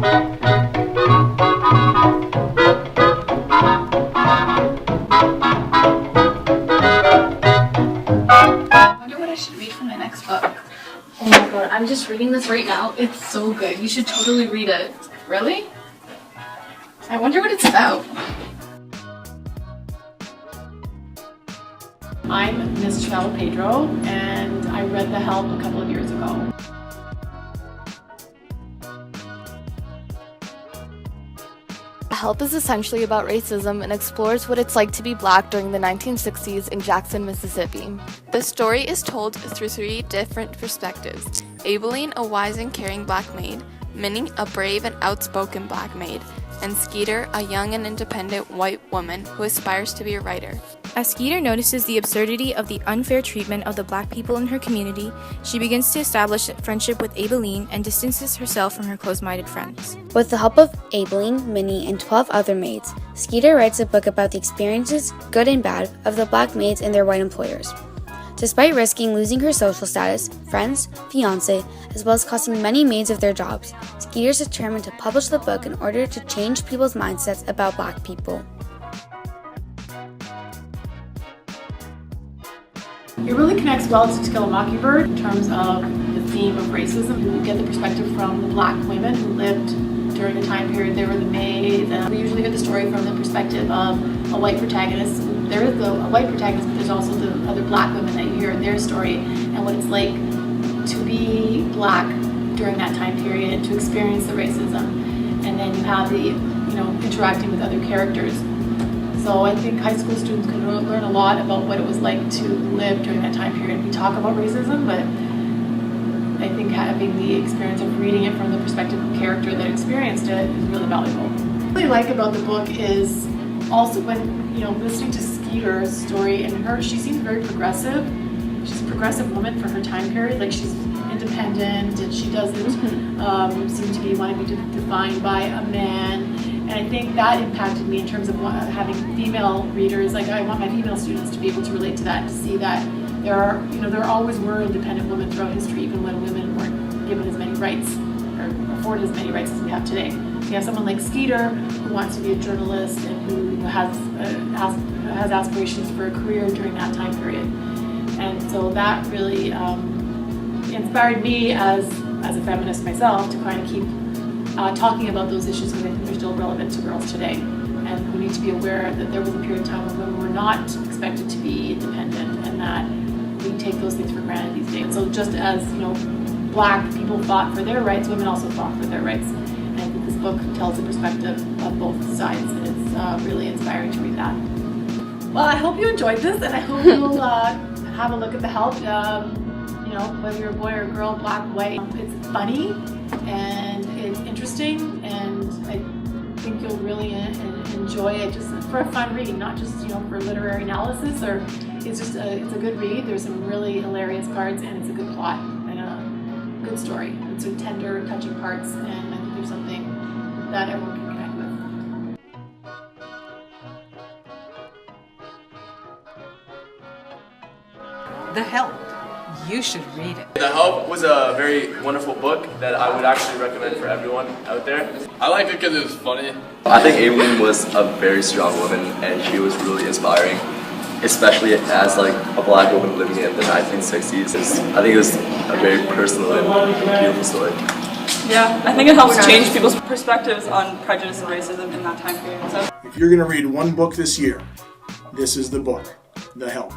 I wonder what I should read for my next book. Oh my god, I'm just reading this right now. It's so good. You should totally read it. Really? I wonder what it's about. I'm Miss Chavela Pedro, and I read The Help a couple of years ago. The Help is essentially about racism and explores what it's like to be Black during the 1960s in Jackson, Mississippi. The story is told through 3 different perspectives: Aibileen, a wise and caring Black maid; Minnie, a brave and outspoken Black maid; and Skeeter, a young and independent white woman who aspires to be a writer. As Skeeter notices the absurdity of the unfair treatment of the Black people in her community, she begins to establish a friendship with Aibileen and distances herself from her close-minded friends. With the help of Aibileen, Minnie, and 12 other maids, Skeeter writes a book about the experiences, good and bad, of the Black maids and their white employers. Despite risking losing her social status, friends, fiancé, as well as costing many maids of their jobs, Skeeter is determined to publish the book in order to change people's mindsets about Black people. It really connects well to To Kill a Mockingbird in terms of the theme of racism. You get the perspective from the Black women who lived during the time period. They were the maids, and we usually hear the story from the perspective of a white protagonist. There is a white protagonist, but there's also the other Black women that you hear their story and what it's like to be Black during that time period and to experience the racism. And then you have the, interacting with other characters. So I think high school students can learn a lot about what it was like to live during that time period. We talk about racism, but I think having the experience of reading it from the perspective of a character that experienced it is really valuable. What I really like about the book is also when, listening to Skeeter's story, and she seems very progressive. She's a progressive woman for her time period. Like, she's independent, and she doesn't seem to be wanting to be defined by a man. And I think that impacted me in terms of having female readers. Like, I want my female students to be able to relate to that, to see that there always were independent women throughout history, even when women weren't given as many rights or afforded as many rights as we have today. So you have someone like Skeeter who wants to be a journalist and who has aspirations for a career during that time period. And so that really inspired me as a feminist myself to kind of keep talking about those issues, because I think they're still relevant to girls today. And we need to be aware that there was a period of time when women were not expected to be independent, and that we take those things for granted these days. So just as Black people fought for their rights, women also fought for their rights. And I think this book tells the perspective of both sides, and it's really inspiring to read that. Well, I hope you enjoyed this, and I hope you'll have a look at The Help. Whether you're a boy or a girl, Black, white, it's funny and it's interesting, and I think you'll really enjoy it just for a fun read, not just for literary analysis. Or it's a good read. There's some really hilarious parts, and it's a good plot and a good story. It's some tender, touching parts, and I think there's something that everyone can connect with. The Help. You should read it. The Help was a very wonderful book that I would actually recommend for everyone out there. I liked it because it was funny. I think Aibileen was a very strong woman, and she was really inspiring, especially as a Black woman living in the 1960s. I think it was a very personal and beautiful story. Yeah, I think it helps change people's perspectives on prejudice and racism in that time period. So, if you're going to read one book this year, this is the book, The Help.